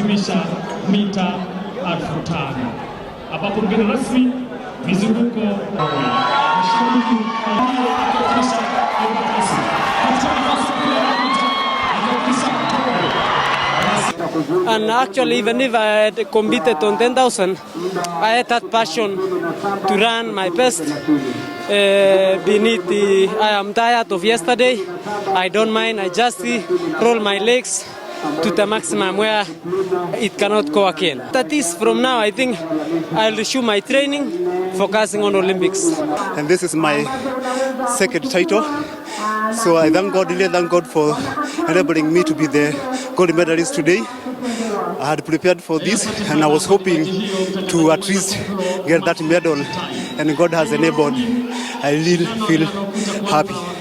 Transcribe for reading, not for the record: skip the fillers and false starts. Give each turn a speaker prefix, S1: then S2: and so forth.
S1: kuhitimisha mita 5000 ambapo mgeni rasmi mizunguko
S2: And actually, even if I had competed on 10,000, I had that passion to run my best. I am tired of yesterday. I don't mind. I just roll my legs to the maximum where it cannot go again. That is from now, I think I'll resume my training, focusing on Olympics.
S3: And this is my second title. So I really thank God for enabling me to be the gold medalist today. I had prepared for this and I was hoping to at least get that medal, and God has enabled. I really feel happy.